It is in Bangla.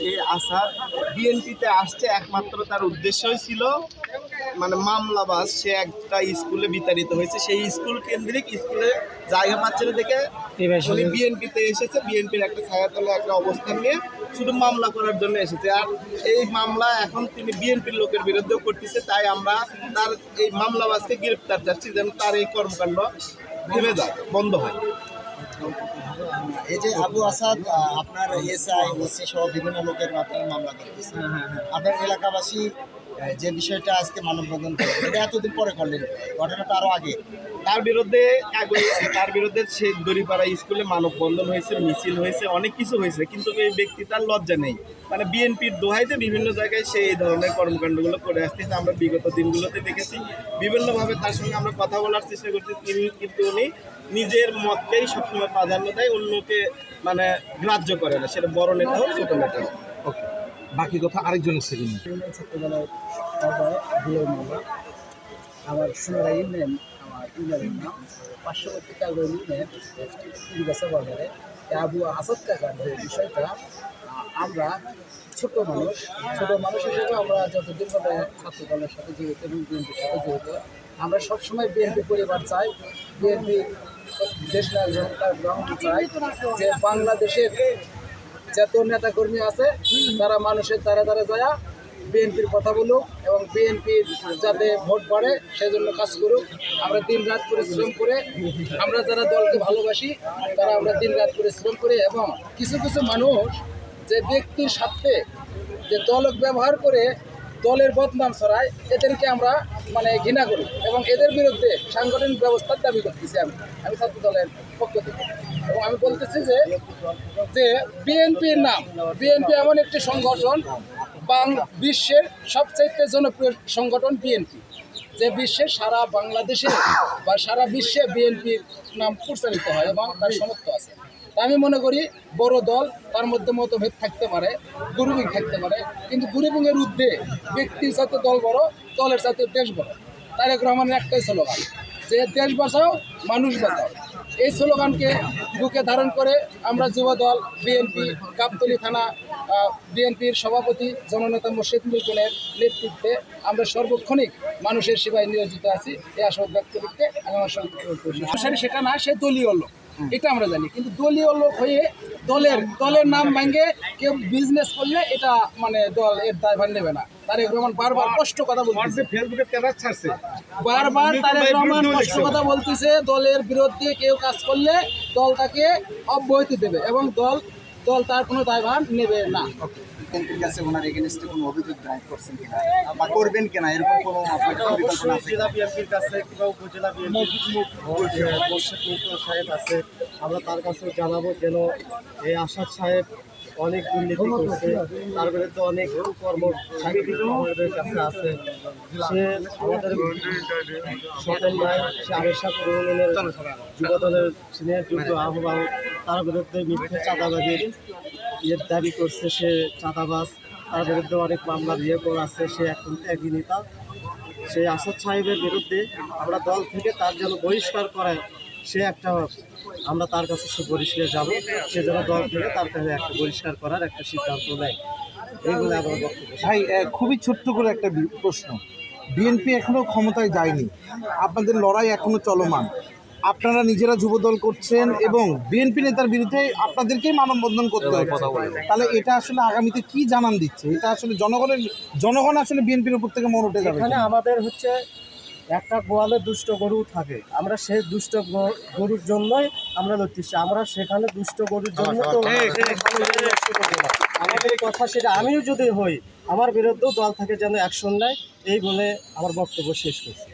এই আসাদ বিএনপিতে আসছে একমাত্র তার উদ্দেশ্যই ছিল মানে মামলাবাজ। সে একটা স্কুলে বিতাড়িত হয়েছে, সেই স্কুল কেন্দ্রিক স্কুলে জায়গা পাচ্ছে না দেখে উনি বিএনপিতে এসেছে। বিএনপির একটা ছায়াতলে একটা অবস্থান নিয়ে শুধু মামলা করার জন্য এসেছে। আর এই মামলা এখন তিনি বিএনপির লোকের বিরুদ্ধেও করতেছে। তাই আমরা তার এই মামলাবাজকে গ্রেপ্তার চাচ্ছি, যেন তার এই কর্মকাণ্ড থেমে যায়, বন্ধ হয়। এই যে আবু আসাদ আপনার এসআই ওসি সহ বিভিন্ন লোকের মাধ্যমে মামলা করতেছে, আপনার এলাকাবাসী যে বিষয়টা আজকে মানববন্ধন করলেন, এটা এতদিন পরে করলেন, ঘটনাটা আরও আগে। তার বিরুদ্ধে সে দড়িপাড়া স্কুলে মানববন্ধন হয়েছে, মিছিল হয়েছে, অনেক কিছু হয়েছে, কিন্তু এই ব্যক্তি তার লজ্জা নেই। মানে বিএনপির দোহাইতে বিভিন্ন জায়গায় সে এই ধরনের কর্মকাণ্ডগুলো করে আসতেছে। আমরা বিগত দিনগুলোতে দেখেছি, বিভিন্নভাবে তার সঙ্গে আমরা কথা বলার চেষ্টা করছি, কিন্তু উনি নিজের মতকেই সবসময় প্রাধান্য দেয়, অন্যকে মানে গ্রাহ্য করে না, সেটা বড় নেতা হোক ছোট নেতা হোক। ওকে, বাকি কথা আরেকজনের সেকেন্ড। ছোটবেলায় আমার সোনারা ইউনিয়ন, আমার ইউনিয়নের নাম পার্শ্ববর্তী কাগজ ইউনিয়ন গাছা বাজারে আবু আসাদ কাকার যে বিষয়টা, আমরা ছোট মানুষ হিসেবে আমরা যতদিন হবে ছাত্র দলের সাথে জড়িত এবং বিএনপির সাথে জড়িত, আমরা সবসময় বিএনপি পরিবার চাই, বিএনপি দেশ নায়ক গ্রহণ চাই যে বাংলাদেশের যত নেতাকর্মী আছে তারা মানুষের দ্বারা যায় বিএনপির কথা বলুক এবং বিএনপির যাতে ভোট বাড়ে সেজন্য কাজ করুক। আমরা দিন রাত পরিশ্রম করে, আমরা যারা দলকে ভালোবাসি তারা আমরা দিন রাত পরিশ্রম করে, এবং কিছু কিছু মানুষ যে ব্যক্তির স্বার্থে যে দলক ব্যবহার করে দলের বদনাম ছড়ায়, এদেরকে আমরা মানে ঘৃণা করি এবং এদের বিরুদ্ধে সাংগঠনিক ব্যবস্থার দাবি করতেছি আমি ছাত্র দলের পক্ষ থেকে। এবং আমি বলতেছি যে বিএনপি এমন একটি সংগঠন, বিশ্বের সবচাইতে জনপ্রিয় সংগঠন বিএনপি, যে বিশ্বের সারা বাংলাদেশে বা সারা বিশ্বে বিএনপির নাম প্রচারিত হয় এবং তার সমর্থ আছে। আমি মনে করি বড় দল, তার মধ্যে মতভেদ থাকতে পারে, গ্রুপিং থাকতে পারে, কিন্তু গ্রুপিংয়ের ঊর্ধ্বে ব্যক্তির সাথে দল বড়, দলের সাথে দেশ বড়। তারেক রহমানের একটাই স্লোগান যে দেশ বাঁচাও মানুষ বাঁচাও। এই স্লোগানকে বুকে ধারণ করে আমরা যুব দল বিএনপি গাবতলী থানা বিএনপির সভাপতি জননেতা মোর্শেদ মিল্টনের নেতৃত্বে আমরা সর্বক্ষণিক মানুষের সেবায় নিয়োজিত আছি। এই আশাবাদ ব্যক্ত করতে আমি আমার সঙ্গে সেটা না, সে দলীয় লোক, এটা আমরা জানি, কিন্তু দলীয় লোক হয়ে দলের নাম ভাঙে কেউ বিজনেস করলে এটা মানে দল এর দায়ভার নেবে না। তারেক রহমান বারবার কষ্ট কথা বলতেছে, কথা বলতেছে দলের বিরুদ্ধে কেউ কাজ করলে দল তাকে অব্যাহতি দেবে এবং দল তার কোনো দায়ভার নেবে না। বিএনপির কাছে ওনার এগেনস্টে কোনো অভিযোগ দায়ের করছেন কিনা বা করবেন কিনা, এরকম কোনো জেলা বিএনপির কাছে কিংবা উপজেলা বিএনপির সাহেব আছে, আমরা তার কাছে জানাবো যেন এই আসাদ সাহেব অনেক দুর্নীতি করছে, তার বিরুদ্ধে অনেক কর্ম আমাদের কাছে আছে। সে আমাদের সতেন ভাই, সে আবেশা ইউনিয়নের যুবদলের সিনিয়র যুগ্ম আহ্বায়ক, তার বিরুদ্ধে মিথ্যে চাঁদাবাজির দাবি করছে, সে চাঁদাবাজ, তার বিরুদ্ধে অনেক মামলা আছে। সে এখন ত্যাগী নেতা। সেই আসাদ সাহেবের বিরুদ্ধে আমরা দল থেকে তার যেন বহিষ্কার করায় সে একটা, আমরা তার কাছে বহিষ্কার যাবো, সে যেন দল থেকে তার কাছে একটা বহিষ্কার করার একটা সিদ্ধান্ত নেয়। এইগুলো আমার বক্তব্য। ভাই, খুবই ছোট্ট করে একটা প্রশ্ন, বিএনপি এখনো ক্ষমতায় যায়নি, আপনাদের লড়াই এখনো চলমান, আপনারা নিজেরা যুবদল করছেন এবং বিএনপি নেতার বিরুদ্ধে আপনাদেরকেই মানববন্ধন করতে হবে, তাহলে এটা আসলে আগামীতে কি জানান দিচ্ছে? এটা আসলে জনগণ আসলে বিএনপির উপর থেকে মন উঠে যাবে। এখানে আমাদের হচ্ছে একটা গোয়ালে দুষ্ট গরু থাকে, আমরা সেই দুষ্ট গরুর জন্যই আমরা লড়তেছি, আমরা সেখানে দুষ্ট গরুর জন্য তো আমাদের কথা সেটা আমিও যদি হই, আমার বিরুদ্ধেও দল থেকে যেন অ্যাকশন নেয়, এই বলে আমার বক্তব্য শেষ করছি।